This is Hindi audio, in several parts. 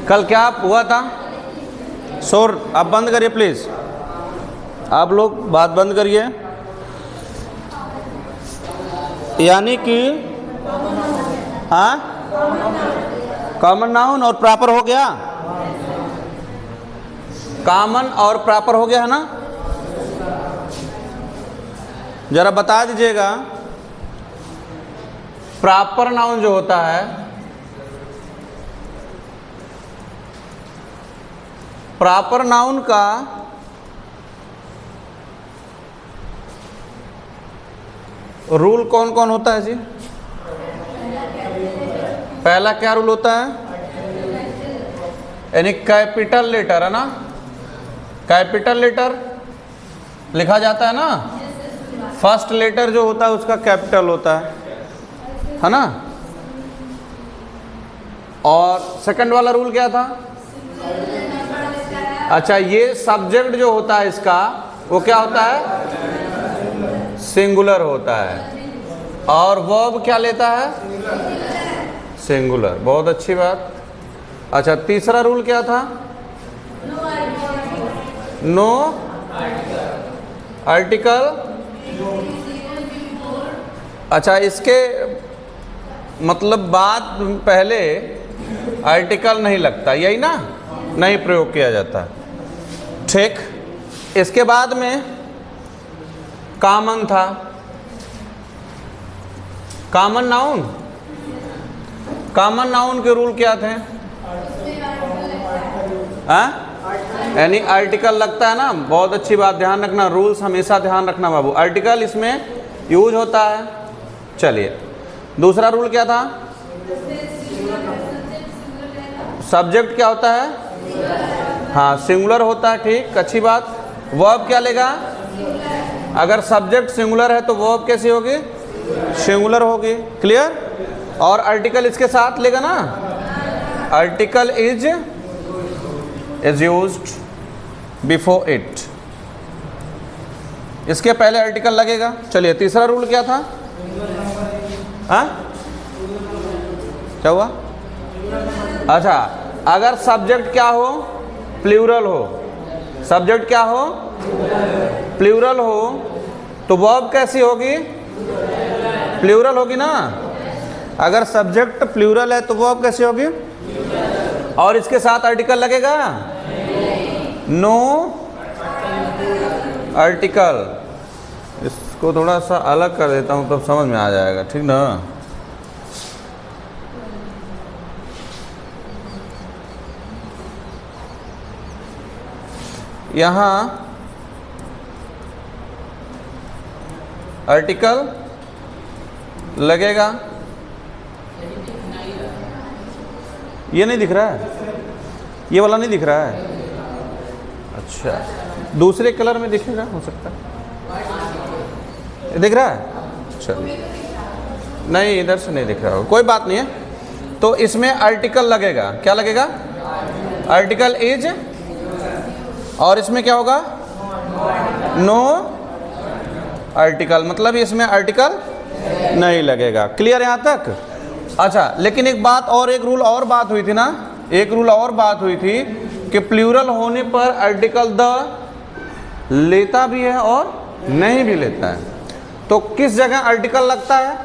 कल क्या हुआ था? शोर आप बंद करिए प्लीज, आप लोग बात बंद करिए। यानी कि हाँ, कॉमन नाउन और प्रॉपर हो गया, कॉमन और प्रॉपर हो गया है ना। जरा बता दीजिएगा, प्रॉपर नाउन जो होता है, प्रॉपर नाउन का रूल कौन कौन होता है जी? पहला क्या रूल होता है? यानी कैपिटल लेटर है ना, कैपिटल लेटर लिखा जाता है ना, फर्स्ट लेटर जो होता है उसका कैपिटल होता है ना। और सेकंड वाला रूल क्या था? अच्छा, ये सब्जेक्ट जो होता है इसका वो क्या होता है? सिंगुलर होता है। और वर्ब क्या लेता है? सिंगुलर। बहुत अच्छी बात। अच्छा, तीसरा रूल क्या था? No article. अच्छा, इसके मतलब बात पहले आर्टिकल नहीं लगता, यही ना, नहीं प्रयोग किया जाता। ठीक, इसके बाद में कॉमन था, कॉमन नाउन। कॉमन नाउन के रूल क्या थे? हाँ, यानी आर्टिकल लगता है ना। बहुत अच्छी बात, ध्यान रखना, रूल्स हमेशा ध्यान रखना बाबू, आर्टिकल इसमें यूज होता है। चलिए, दूसरा रूल क्या था? सब्जेक्ट क्या होता है? हाँ, सिंगुलर होता है। ठीक, अच्छी बात। वर्ब क्या लेगा? अगर सब्जेक्ट सिंगुलर है तो वर्ब कैसी होगी? सिंगुलर होगी। क्लियर? और आर्टिकल इसके साथ लेगा ना, article is used before it, इसके पहले आर्टिकल लगेगा। चलिए, तीसरा रूल क्या था? हाँ, क्या हुआ? अच्छा, अगर सब्जेक्ट क्या हो? प्लूरल हो। सब्जेक्ट क्या हो? प्लूरल हो तो वर्ब कैसी होगी? प्लूरल होगी ना। अगर सब्जेक्ट प्लूरल है तो वर्ब कैसी होगी? और इसके साथ आर्टिकल लगेगा? No article. इसको थोड़ा सा अलग कर देता हूँ तब समझ में आ जाएगा, ठीक ना। यहाँ आर्टिकल लगेगा, ये नहीं दिख रहा है, ये वाला नहीं दिख रहा है। अच्छा, दूसरे कलर में दिखेगा, हो सकता है। दिख रहा है? चलिए, नहीं इधर से नहीं दिख रहा हो, कोई बात नहीं है। तो इसमें आर्टिकल लगेगा, क्या लगेगा? Article is. और इसमें क्या होगा? नो आर्टिकल, मतलब इसमें आर्टिकल नहीं लगेगा। क्लियर यहाँ तक? अच्छा, लेकिन एक बात और, एक रूल और बात हुई थी ना, एक रूल और बात हुई थी कि प्लूरल होने पर आर्टिकल द लेता भी है और नहीं भी लेता है। तो किस जगह आर्टिकल लगता है?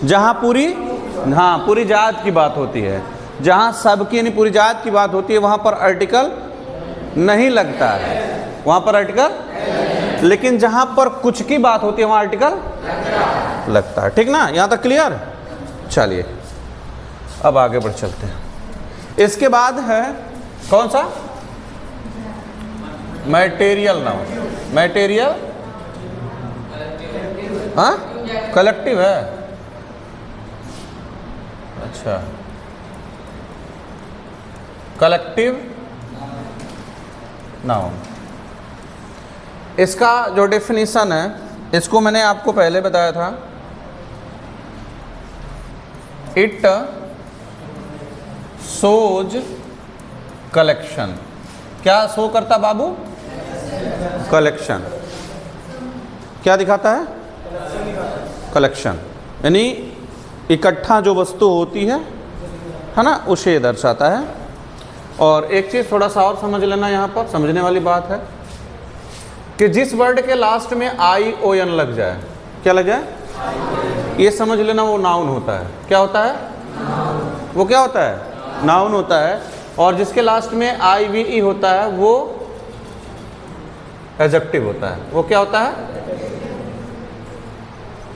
जहां पूरी, हाँ, पूरी जात की बात होती है, जहां सबकी यानी पूरी जात की बात होती है, वहां पर आर्टिकल नहीं लगता है, वहां पर आर्टिकल। लेकिन जहां पर कुछ की बात होती है वहां आर्टिकल लगता है। ठीक ना, यहां तक क्लियर? चलिए, अब आगे बढ़ चलते हैं। इसके बाद है कौन सा? Material noun. मैटेरियल, हाँ, कलेक्टिव है। अच्छा, कलेक्टिव नाउन। इसका जो डेफिनेशन है, इसको मैंने आपको पहले बताया था। It shows collection. क्या शो करता बाबू? कलेक्शन। क्या दिखाता है? कलेक्शन, यानी इकट्ठा जो वस्तु होती है है ना, उसे दर्शाता है। और एक चीज़ थोड़ा सा और समझ लेना, यहाँ पर समझने वाली बात है कि जिस वर्ड के लास्ट में ION लग जाए, क्या लग जाए, ये समझ लेना वो नाउन होता है। क्या होता है, वो क्या होता है, नाउन होता है। और जिसके लास्ट में IVE होता है वो एडजेक्टिव होता है। वो क्या होता है,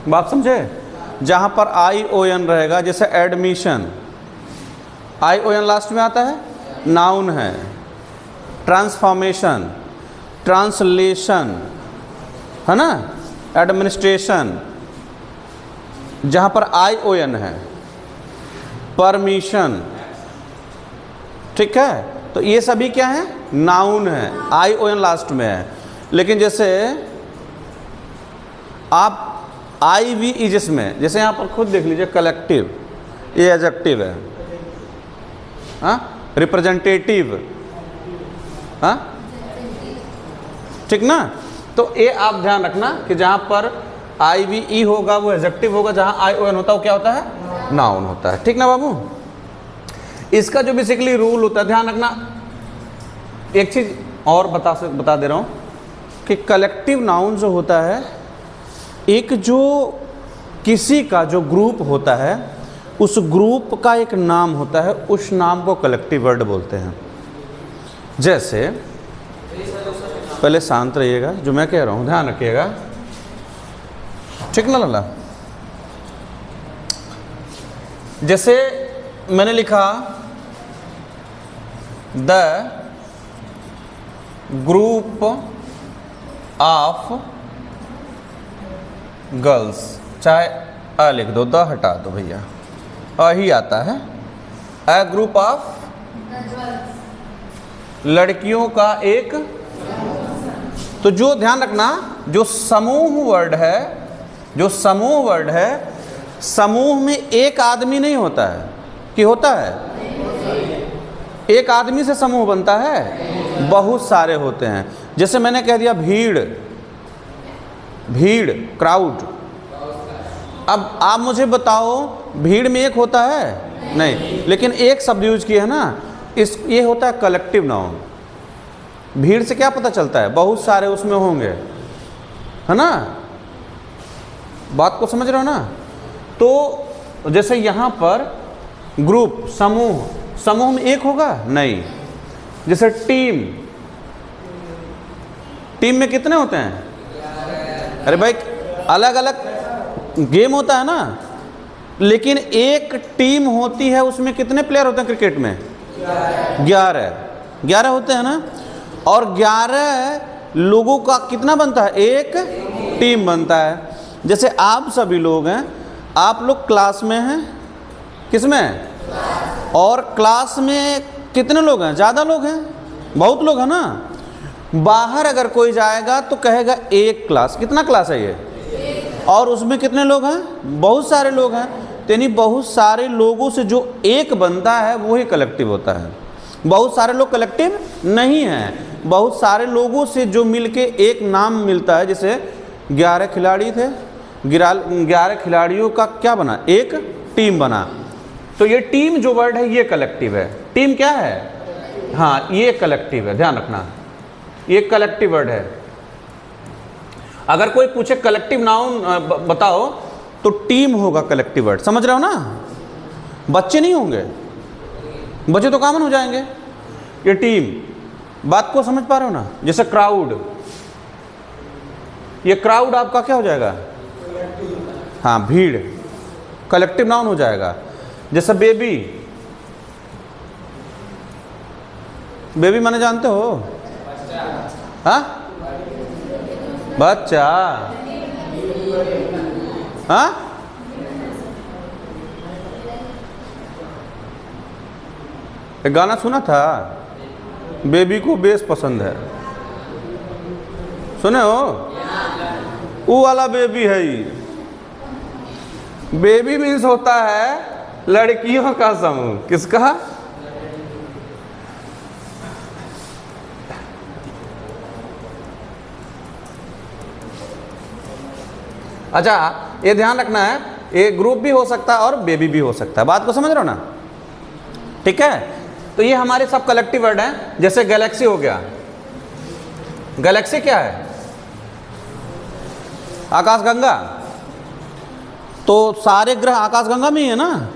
बात समझे। जहां पर ION रहेगा, जैसे एडमिशन, ION लास्ट में आता है, नाउन है। ट्रांसफॉर्मेशन, ट्रांसलेशन, है ना, एडमिनिस्ट्रेशन, जहां पर ION है। परमिशन, ठीक है, तो ये सभी क्या है, नाउन है, ION लास्ट में है। लेकिन जैसे आप IVE जिसमें, जैसे यहाँ पर खुद देख लीजिए, कलेक्टिव, ये एडजेक्टिव है, हाँ, रिप्रेजेंटेटिव, हाँ, ठीक ना। तो ये आप ध्यान रखना कि जहाँ पर IVE होगा वो एडजेक्टिव होगा, जहाँ ION होता है वो क्या होता है, नाउन होता है, ठीक ना बाबू। इसका जो बेसिकली रूल होता है, ध्यान रखना। एक चीज़ और बता दे रहा हूँ कि कलेक्टिव नाउन जो होता है, एक जो किसी का जो ग्रुप होता है, उस ग्रुप का एक नाम होता है, उस नाम को कलेक्टिव वर्ड बोलते हैं। जैसे, पहले शांत रहिएगा, जो मैं कह रहा हूँ ध्यान रखिएगा, ठीक ना लाला। जैसे मैंने लिखा द ग्रुप ऑफ गर्ल्स, चाहे अ लिख दो, द हटा दो भैया, अ ही आता है। अ ग्रुप ऑफ, लड़कियों का एक, तो जो ध्यान रखना, जो समूह वर्ड है, जो समूह वर्ड है, समूह में एक आदमी नहीं होता है, कि होता है, एक आदमी से समूह बनता है, बहुत सारे होते हैं। जैसे मैंने कह दिया भीड़, भीड़, क्राउड। अब आप मुझे बताओ, भीड़ में एक होता है नहीं, लेकिन एक शब्द यूज किया है ना, ये होता है कलेक्टिव नाउन। भीड़ से क्या पता चलता है, बहुत सारे उसमें होंगे, है ना, बात को समझ रहे हो ना। तो जैसे यहाँ पर ग्रुप, समूह, समूह में एक होगा नहीं। जैसे टीम, टीम में कितने होते हैं, अरे भाई अलग अलग गेम होता है ना, लेकिन एक टीम होती है, उसमें कितने प्लेयर होते हैं क्रिकेट में, 11 होते हैं ना। और 11 लोगों का कितना बनता है, एक टीम बनता है। जैसे आप सभी लोग हैं, आप लोग क्लास में हैं, किस में, और क्लास में कितने लोग हैं, ज़्यादा लोग हैं, बहुत लोग हैं ना। बाहर अगर कोई जाएगा तो कहेगा एक क्लास, कितना क्लास है ये, और उसमें कितने लोग हैं, बहुत सारे लोग हैं। यानी बहुत सारे लोगों से जो एक बनता है वही कलेक्टिव होता है। बहुत सारे लोग कलेक्टिव नहीं हैं, बहुत सारे लोगों से जो मिलके एक नाम मिलता है। जैसे 11 खिलाड़ी थे, 11 खिलाड़ियों का क्या बना, एक टीम बना। तो ये टीम जो वर्ड है ये कलेक्टिव है। टीम क्या है, हाँ ये कलेक्टिव है, ध्यान रखना ये कलेक्टिव वर्ड है। अगर कोई पूछे कलेक्टिव नाउन बताओ तो टीम होगा कलेक्टिव वर्ड, समझ रहे हो ना। बच्चे नहीं होंगे, बच्चे तो कॉमन हो जाएंगे, ये टीम, बात को समझ पा रहे हो ना। जैसे क्राउड, ये क्राउड आपका क्या हो जाएगा, हाँ भीड़, कलेक्टिव नाउन हो जाएगा। जैसे बेबी, बेबी माने जानते हो, हाँ बच्चा, हाँ एक गाना सुना था, बेबी को बेस पसंद है, सुने हो, वो वाला बेबी है ये। बेबी मीन्स होता है लड़कियों का समूह, किसका, अच्छा ये ध्यान रखना है, ये ग्रुप भी हो सकता है और बेबी भी हो सकता है, बात को समझ रहे हो ना। ठीक है, तो ये हमारे सब कलेक्टिव वर्ड हैं। जैसे गैलेक्सी हो गया, गैलेक्सी क्या है? आकाशगंगा। तो सारे ग्रह आकाशगंगा में ही है ना,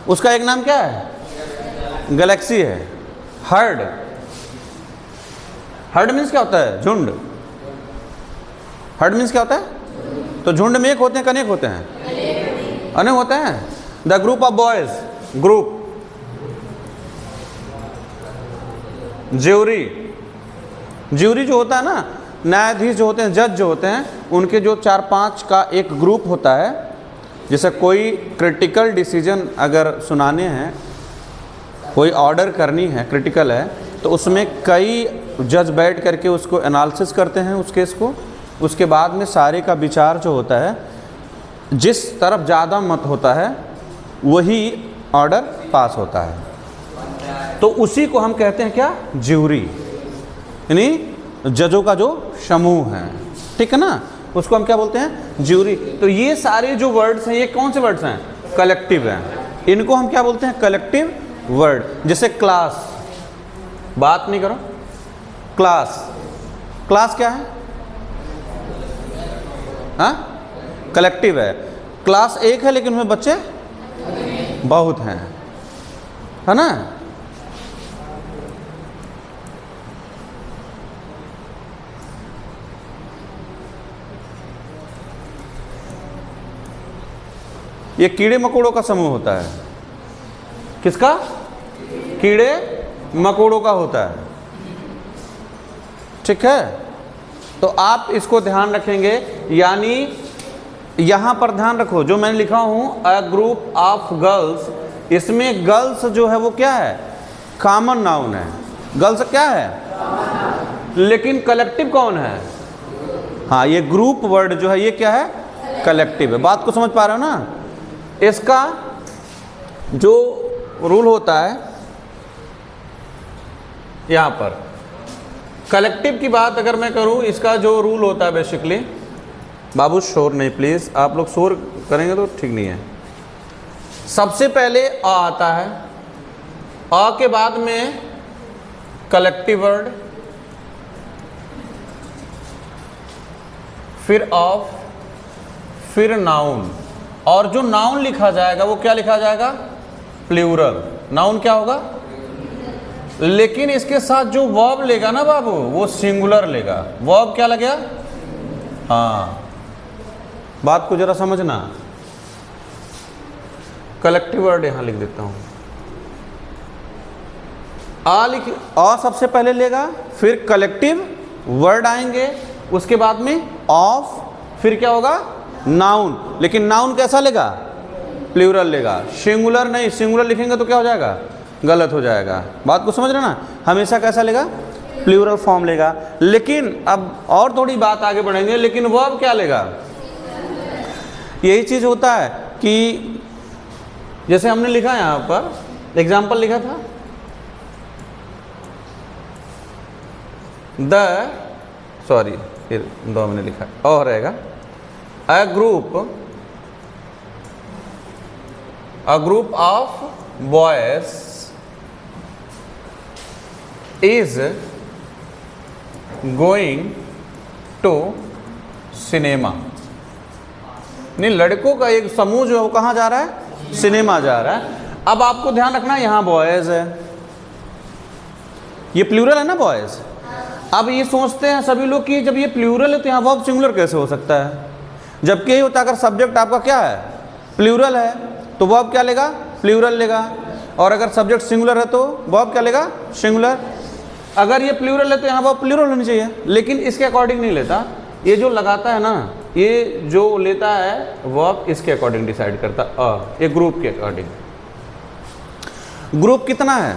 उसका एक नाम क्या है? गैलेक्सी है। हर्ड, हर्ड मीन्स क्या होता है? झुंड। हर्ड मीन्स क्या होता है? तो झुंड में एक होते हैं, कनेक होते हैं, अनेक होते हैं। The group of boys, group. Jury, jury जो होता है ना, न्यायाधीश जो होते हैं, जज जो होते हैं, उनके जो 4-5 का एक ग्रुप होता है। जैसे कोई क्रिटिकल डिसीजन अगर सुनाने हैं, कोई ऑर्डर करनी है, क्रिटिकल है, तो उसमें कई जज बैठ करके उसको एनालिसिस करते हैं उस केस को। उसके बाद में सारे का विचार जो होता है, जिस तरफ ज़्यादा मत होता है वही ऑर्डर पास होता है। तो उसी को हम कहते हैं क्या? ज्यूरी, यानी जजों का जो समूह है, ठीक है ना, उसको हम क्या बोलते हैं? ज्यूरी। तो ये सारे जो वर्ड्स हैं, ये कौन से वर्ड्स हैं? कलेक्टिव हैं। इनको हम क्या बोलते हैं? Collective word. जैसे क्लास, बात नहीं करो, क्लास, क्लास क्या है? हाँ, कलेक्टिव है। क्लास एक है लेकिन उसमें बच्चे बहुत हैं, है ना। ये कीड़े मकोड़ों का समूह होता है। किसका? कीड़े मकोड़ों का होता है, ठीक है। तो आप इसको ध्यान रखेंगे, यानी यहां पर ध्यान रखो जो मैंने लिखा हूं, अ ग्रुप ऑफ गर्ल्स, इसमें गर्ल्स जो है वो क्या है? कॉमन नाउन है। गर्ल्स क्या है? लेकिन कलेक्टिव कौन है? हाँ, ये ग्रुप वर्ड जो है ये क्या है? कलेक्टिव है। बात को समझ पा रहे हो ना? इसका जो रूल होता है यहां पर, कलेक्टिव की बात अगर मैं करूं, इसका जो रूल होता है बेसिकली, बाबू शोर नहीं प्लीज, आप लोग शोर करेंगे तो ठीक नहीं है। सबसे पहले अ आता है, अ के बाद में कलेक्टिव वर्ड, फिर ऑफ, फिर नाउन। और जो नाउन लिखा जाएगा वो क्या लिखा जाएगा? प्लूरल। नाउन क्या होगा? लेकिन इसके साथ जो वर्ब लेगा ना बाबू, वो सिंगुलर लेगा। वर्ब क्या लगेगा? हाँ, बात को जरा समझना। कलेक्टिव वर्ड यहां लिख देता हूं। आ सबसे पहले लेगा, फिर कलेक्टिव वर्ड आएंगे, उसके बाद में ऑफ, फिर क्या होगा? नाउन। लेकिन नाउन कैसा लेगा? प्लूरल लेगा, सिंगुलर नहीं। सिंगुलर लिखेंगे तो क्या हो जाएगा? गलत हो जाएगा। बात को समझ रहे ना? हमेशा कैसा लेगा? प्लूरल फॉर्म लेगा। लेकिन अब और थोड़ी बात आगे बढ़ेंगे, लेकिन वर्ब क्या लेगा? यही चीज होता है कि जैसे हमने लिखा यहां पर एग्जाम्पल लिखा था, सॉरी फिर 2 मैंने लिखा और रहेगा, a group of boys is going to cinema। नहीं, लड़कों का एक समूह जो है वो कहाँ जा रहा है? सिनेमा जा रहा है। अब आपको ध्यान रखना, यहाँ बॉयज है, ये प्लूरल है ना बॉयज। अब ये सोचते हैं सभी लोग कि जब ये प्लूरल है तो यहाँ वर्ब सिंगुलर कैसे हो सकता है? जबकि ये होता, अगर सब्जेक्ट आपका क्या है? प्लूरल है, तो वर्ब क्या लेगा? प्लूरल लेगा। और अगर सब्जेक्ट सिंगुलर है तो वर्ब क्या लेगा? सिंगुलर। अगर ये प्लूरल है तो यहाँ वर्ब प्लूरल होनी चाहिए, लेकिन इसके अकॉर्डिंग नहीं लेता। ये जो लगाता है ना, ये जो लेता है वर्ब इसके अकॉर्डिंग डिसाइड करता है, ये ग्रुप के अकॉर्डिंग। ग्रुप कितना है?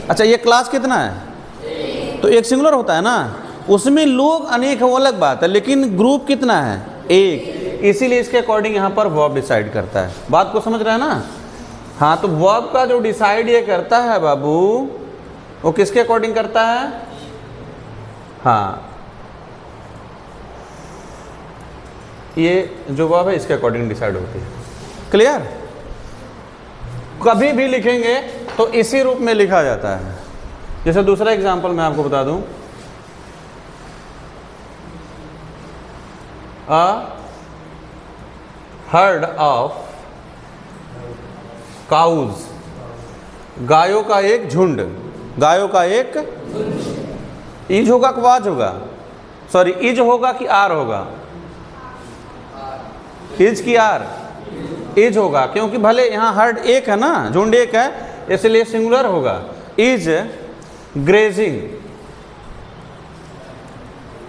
अच्छा, ये क्लास कितना है? तो एक सिंगुलर होता है ना, उसमें लोग अनेक है वो अलग बात है, लेकिन ग्रुप कितना है? एक। इसीलिए इसके अकॉर्डिंग यहाँ पर वर्ब डिसाइड करता है। बात को समझ रहे हैं ना? हाँ, तो वर्ब का जो डिसाइड ये करता है बाबू, वो किसके अकॉर्डिंग करता है? हाँ, ये जो वर्ब है इसके अकॉर्डिंग डिसाइड होती है। क्लियर? कभी भी लिखेंगे तो इसी रूप में लिखा जाता है। जैसे दूसरा एग्जाम्पल मैं आपको बता दूं, अ हर्ड ऑफ काउज, गायों का एक झुंड, गायों का एक इज होगा कि वाज होगा, सॉरी इज होगा कि आर होगा, इज की आर, इज होगा, क्योंकि भले यहाँ हर्ड एक है ना, झुंड एक है, इसलिए सिंगुलर होगा। Is grazing,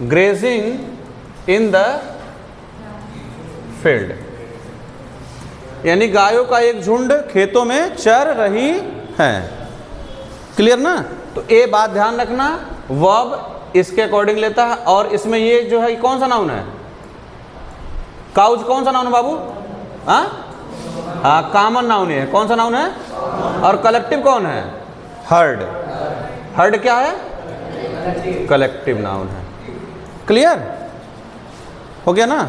grazing in the field, यानी गायों का एक झुंड खेतों में चर रही है। क्लियर ना? तो ए बात ध्यान रखना, वर्ब इसके अकॉर्डिंग लेता है, और इसमें ये जो है कौन सा नाउन है? काउज कौन सा नाउन है बाबू? हाँ, कॉमन नाउन है। कौन सा नाउन है? और कलेक्टिव कौन है? हर्ड। हर्ड क्या है? कलेक्टिव नाउन है। क्लियर हो गया ना?